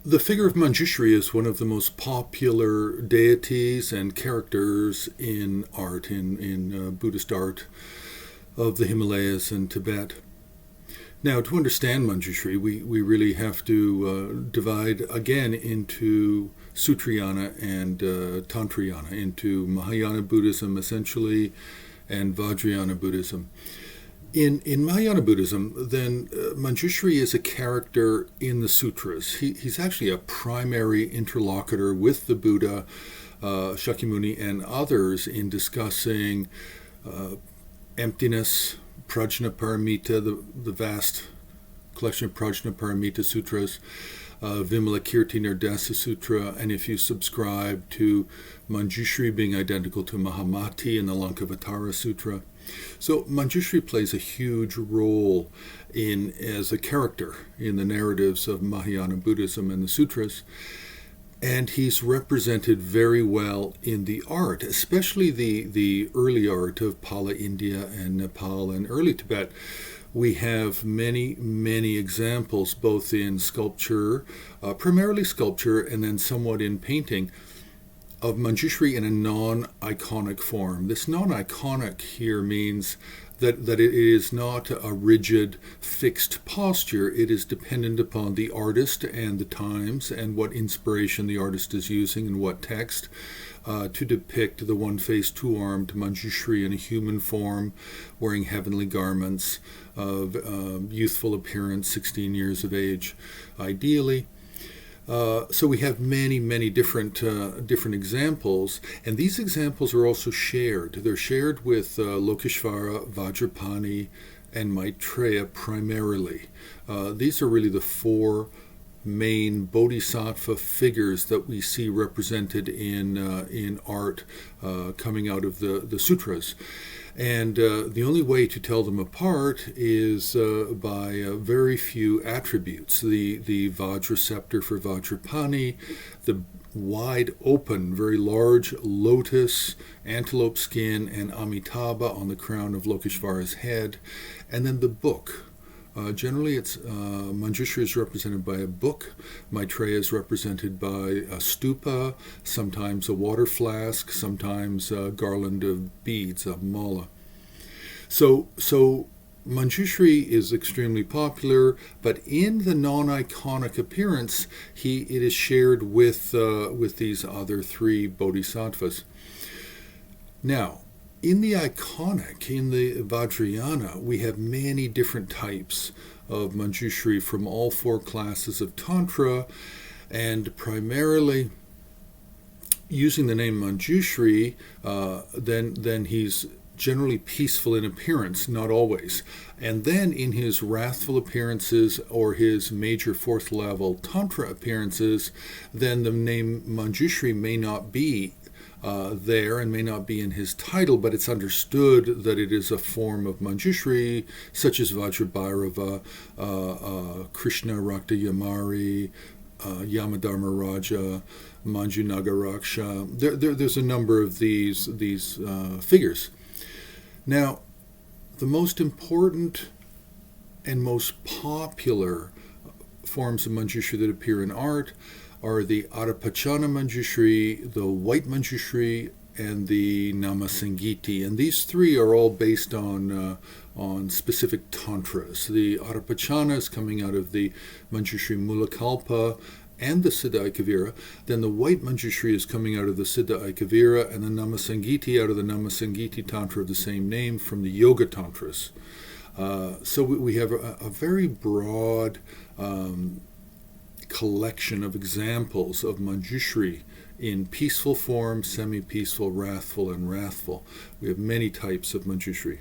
The figure of Manjushri is one of the most popular deities and characters in art, in Buddhist art of the Himalayas and Tibet. Now, to understand Manjushri, we really have to divide again into Sutrayana and Tantrayana, into Mahayana Buddhism essentially and Vajrayana Buddhism. In Mahayana Buddhism, then Manjushri is a character in the sutras. He's actually a primary interlocutor with the Buddha, Shakyamuni, and others in discussing emptiness, Prajnaparamita, the vast collection of Prajnaparamita sutras, Vimalakirti Nirdesa Sutra, and if you subscribe to Manjushri being identical to Mahamati in the Lankavatara Sutra. So Manjushri plays a huge role as a character in the narratives of Mahayana Buddhism and the sutras, and he's represented very well in the art, especially the early art of Pala India and Nepal and early Tibet. We have many, many examples, both in sculpture, primarily sculpture, and then somewhat in painting, of Manjushri in a non-iconic form. This non-iconic here means that it is not a rigid, fixed posture. It is dependent upon the artist and the times and what inspiration the artist is using and what text to depict the one-faced, two-armed Manjushri in a human form, wearing heavenly garments, of youthful appearance, 16 years of age, ideally. So we have many, many different examples, and these examples are also shared. They're shared with Lokeshvara, Vajrapani, and Maitreya primarily. These are really the four main bodhisattva figures that we see represented in art coming out of the sutras. And the only way to tell them apart is by very few attributes. The Vajra scepter for Vajrapani, the wide open, very large lotus, antelope skin, and Amitabha on the crown of Lokeshvara's head, and then the book. Generally, it's Manjushri is represented by a book. Maitreya is represented by a stupa, sometimes a water flask, sometimes a garland of beads, a mala. So Manjushri is extremely popular, but in the non-iconic appearance, it is shared with these other three bodhisattvas. Now, in the iconic, in the Vajrayana, we have many different types of Manjushri from all four classes of Tantra, and primarily using the name Manjushri, then he's generally peaceful in appearance, not always. And then in his wrathful appearances or his major fourth level Tantra appearances, then the name Manjushri may not be there and may not be in his title, but it's understood that it is a form of Manjushri, such as Vajrabhairava, Krishna Rakta Yamari, Yamadharma Raja, Manjunagaraksha. There's a number of these figures. Now, the most important and most popular forms of Manjushri that appear in art are the Adapachana Manjushri, the White Manjushri, and the Namasangiti. And these three are all based on specific tantras. The Adapachana is coming out of the Manjushri Mulakalpa and the Siddha Aikavira. Then the White Manjushri is coming out of the Siddha Aikavira, and the Namasangiti out of the Namasangiti Tantra of the same name from the Yoga Tantras. So we have a very broad collection of examples of Manjushri in peaceful form, semi-peaceful, wrathful, and wrathful. We have many types of Manjushri.